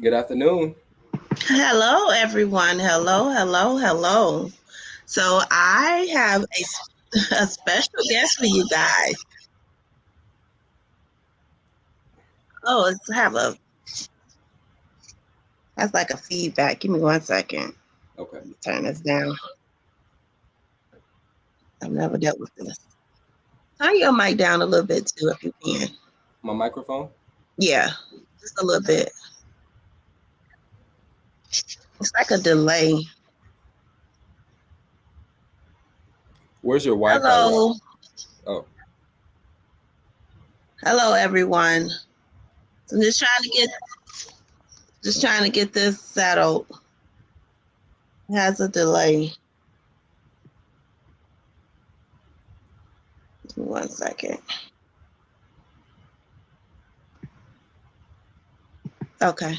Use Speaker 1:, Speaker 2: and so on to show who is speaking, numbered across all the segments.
Speaker 1: Good afternoon.
Speaker 2: Hello, everyone. Hello, hello, hello. So I have a special guest for you guys. Oh, let's have a that's like a feedback. Give me 1 second.
Speaker 1: Okay.
Speaker 2: Turn this down. I've never dealt with this. Turn your mic down a little bit too, if you can.
Speaker 1: My microphone.
Speaker 2: Yeah, just a little bit. It's like a delay.
Speaker 1: Where's your Wi-Fi at?
Speaker 2: Hello,
Speaker 1: Oh,
Speaker 2: hello, everyone. So I'm just trying to get this settled. It has a delay. Give me 1 second. Okay,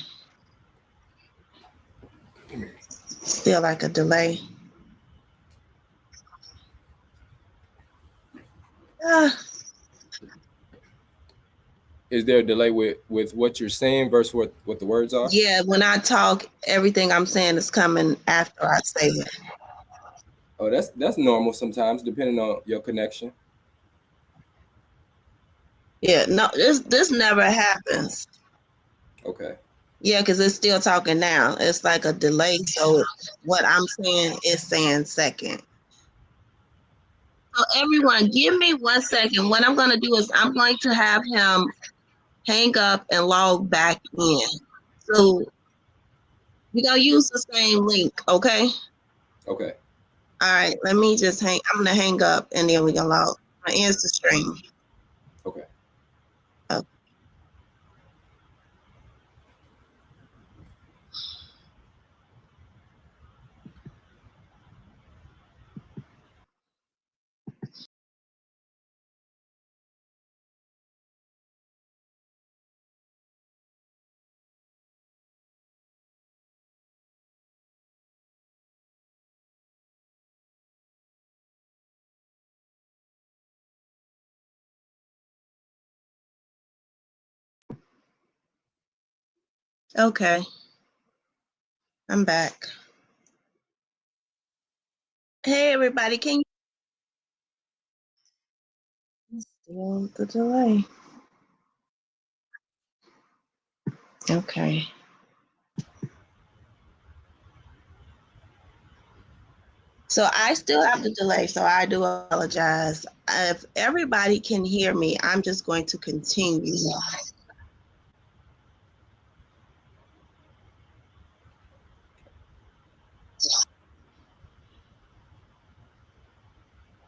Speaker 2: still like a delay. Ah,
Speaker 1: is there a delay with what you're saying versus what the words are?
Speaker 2: yeah, when I talk, everything I'm saying is coming after I say it.
Speaker 1: Oh, that's normal sometimes, depending on your connection.
Speaker 2: Yeah, no, this never happens.
Speaker 1: Okay.
Speaker 2: Yeah, because it's still talking now. It's like a delay. So what I'm saying is saying second. So everyone, give me 1 second. What I'm going to do is I'm going to have him hang up and log back in. So we're going to use the same link, okay?
Speaker 1: Okay.
Speaker 2: All right, let me just I'm going to hang up and then we're going to log. My ends the stream.
Speaker 1: Okay.
Speaker 2: Oh, okay, I'm back. Hey, everybody, can you still the delay? Okay. So I still have the delay, so I do apologize. If everybody can hear me, I'm just going to continue.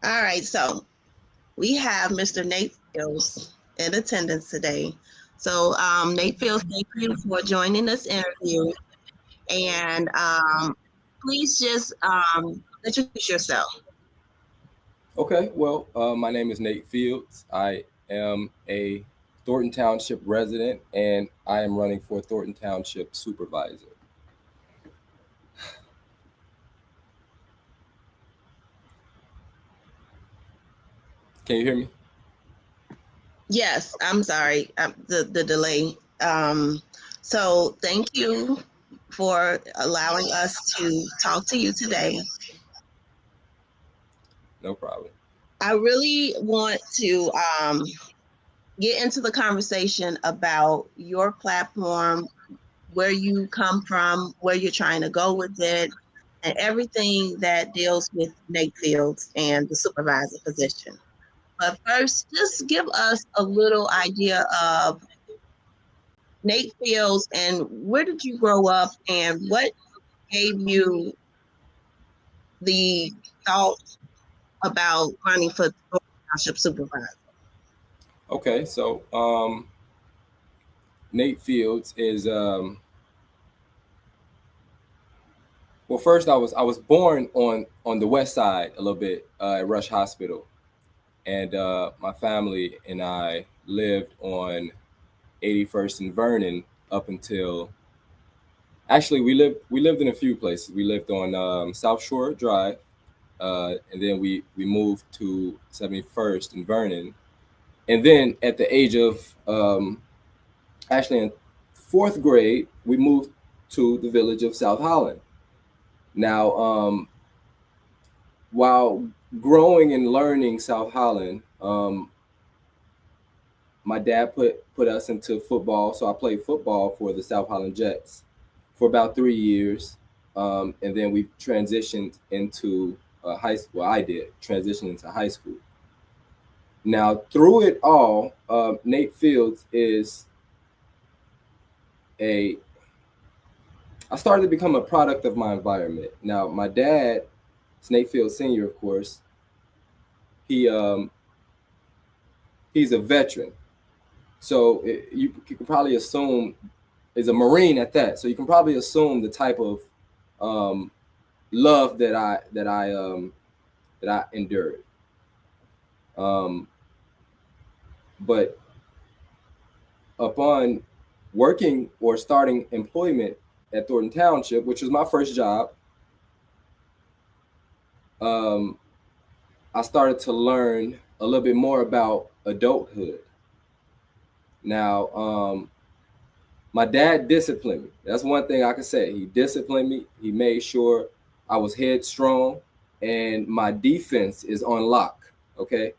Speaker 2: All right, so we have Mr. Nate Fields in attendance today. So, Nate Fields, thank you for joining this interview. And please just introduce yourself.
Speaker 1: Okay. Well, my name is Nate Fields. I am a Thornton Township resident, and I am running for Thornton Township Supervisor. Can you hear me?
Speaker 2: Yes, I'm sorry, the delay. So thank you for allowing us to talk to you today.
Speaker 1: No problem.
Speaker 2: I really want to get into the conversation about your platform, where you come from, where you're trying to go with it, and everything that deals with Nate Fields and the supervisor position. But first, just give us a little idea of Nate Fields and where did you grow up and what gave you the thought about running for township supervisor?
Speaker 1: Okay. So, Nate Fields is well. First, I was born on the west side a little bit at Rush Hospital, and my family and I lived on 81st and Vernon up until actually we lived in a few places. We lived on South Shore Drive, and then we moved to 71st and Vernon, and then at the age of actually in fourth grade, we moved to the village of South Holland. Now, while growing and learning South Holland, my dad put us into football, so I played football for the South Holland Jets for about 3 years, and then we transitioned into high school. Well, I did transition into high school. Now, through it all, Nate Fields is a. I started to become a product of my environment. Now, my dad, Nate Fields Senior, of course, he he's a veteran. So you can probably assume is a Marine at that. So you can probably assume the type of love that I endured. Um, but upon working or starting employment at Thornton Township, which was my first job, I started to learn a little bit more about adulthood. Now, my dad disciplined me. That's one thing I can say. He disciplined me. He made sure I was headstrong and my defense is on lock. Okay.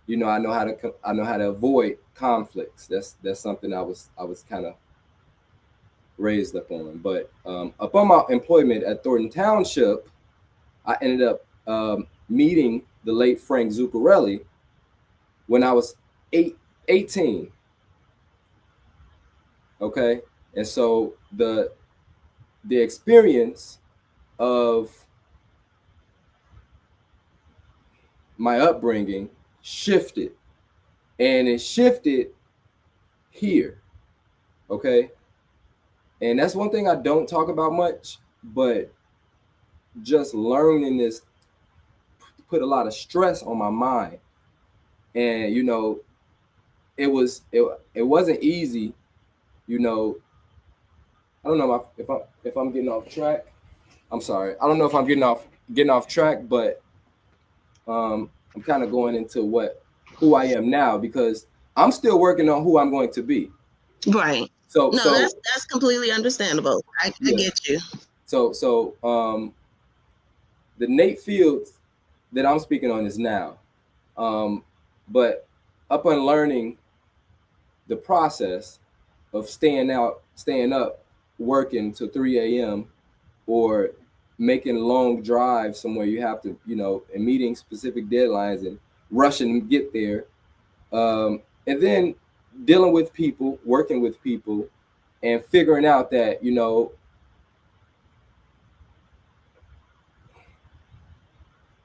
Speaker 1: You know, I know how to avoid conflicts. That's something I was kind of raised up on. But upon my employment at Thornton Township, I ended up meeting the late Frank Zuccarelli when I was 18. Okay, and so the experience of my upbringing shifted, and it shifted here. Okay, and that's one thing I don't talk about much, but just learning this put a lot of stress on my mind, and you know, it wasn't easy. You know, I don't know if I'm getting off track. I'm sorry. I don't know if I'm getting off track, but I'm kind of going into who I am now because I'm still working on who I'm going to be.
Speaker 2: Right.
Speaker 1: So
Speaker 2: no,
Speaker 1: so
Speaker 2: that's completely understandable. I
Speaker 1: yeah.
Speaker 2: get you.
Speaker 1: So the Nate Fields that I'm speaking on is now, but upon learning the process of staying up, working till 3 a.m. or making long drives somewhere you have to, you know, and meeting specific deadlines and rushing to get there. And then dealing with people, working with people, and figuring out that, you know,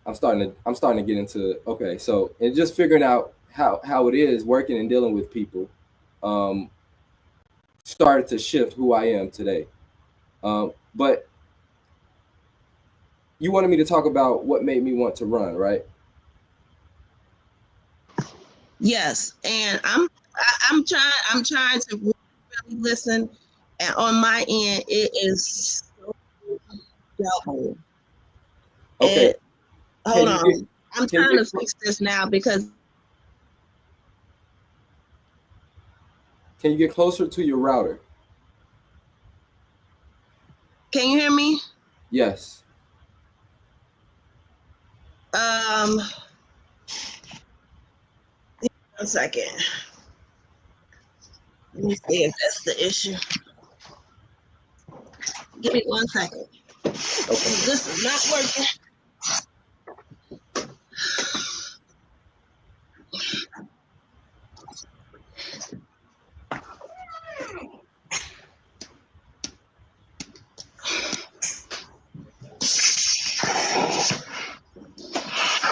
Speaker 1: I'm starting to get into okay, so and just figuring out how it is working and dealing with people um, started to shift who I am today. But you wanted me to talk about what made me want to run, right?
Speaker 2: Yes, and I'm trying to really listen, and on my end, it is so double.
Speaker 1: Okay.
Speaker 2: And hold
Speaker 1: Can you get
Speaker 2: on, I'm
Speaker 1: can you
Speaker 2: trying to
Speaker 1: get
Speaker 2: fix this now because
Speaker 1: can you get closer to your router?
Speaker 2: can you hear me?
Speaker 1: Yes.
Speaker 2: Um, 1 second. Let me see if that's the issue. Give me 1 second.
Speaker 1: Okay.
Speaker 2: This is not working.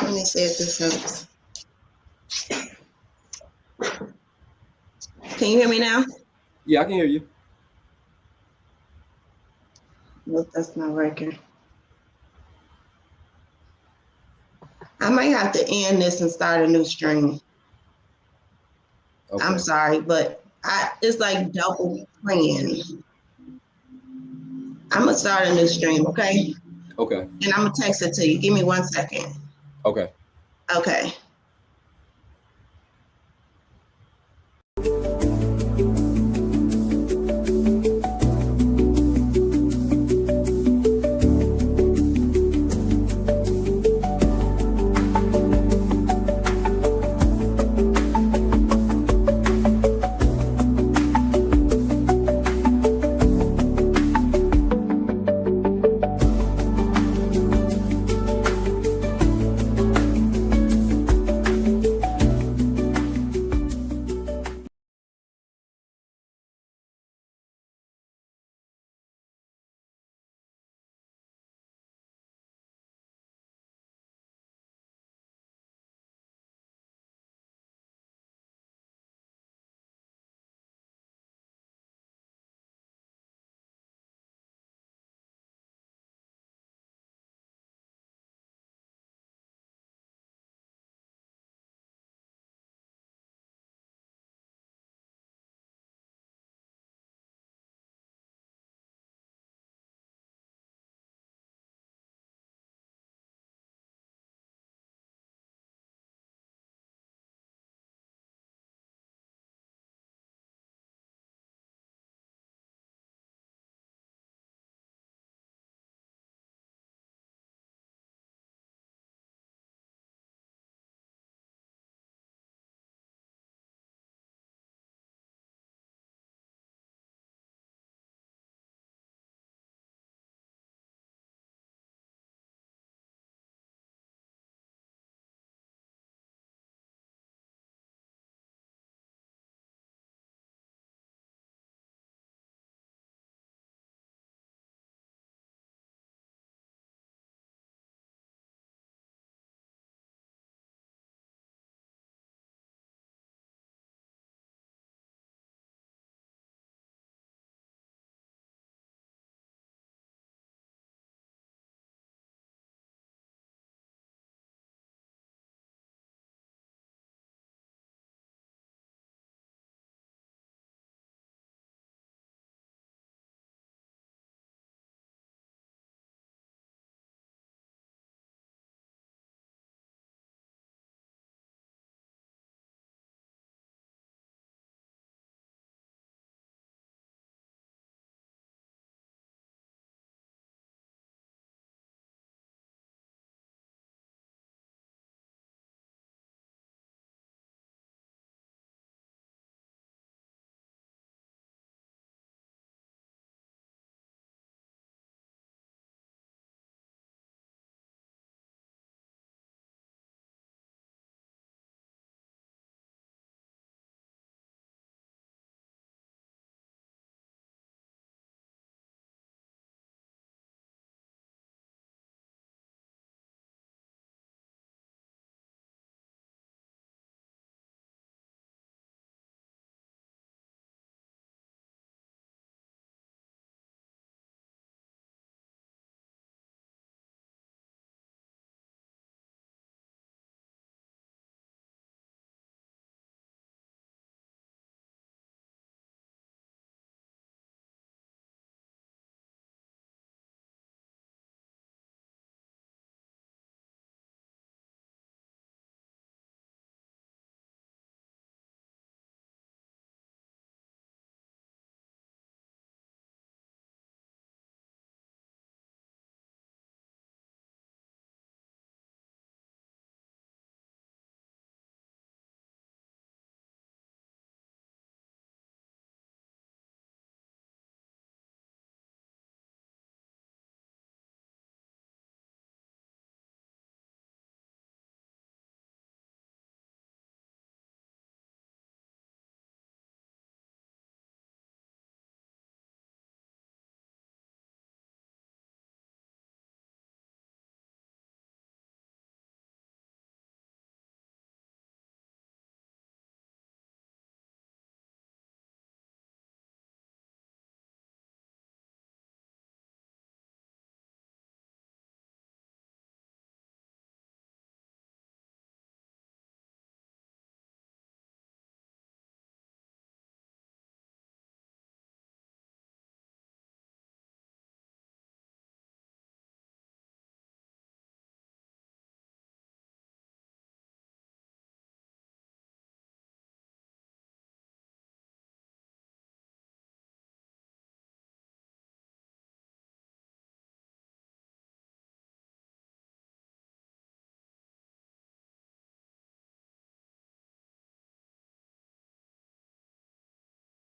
Speaker 2: Let me see if this helps. Can you hear me now?
Speaker 1: Yeah, I can hear you.
Speaker 2: Nope, that's not working. I might have to end this and start a new stream.
Speaker 1: Okay.
Speaker 2: I'm sorry, but it's like double playing. I'm gonna start a new stream, okay?
Speaker 1: Okay.
Speaker 2: And I'm gonna text it to you. Give me 1 second.
Speaker 1: Okay.
Speaker 2: Okay.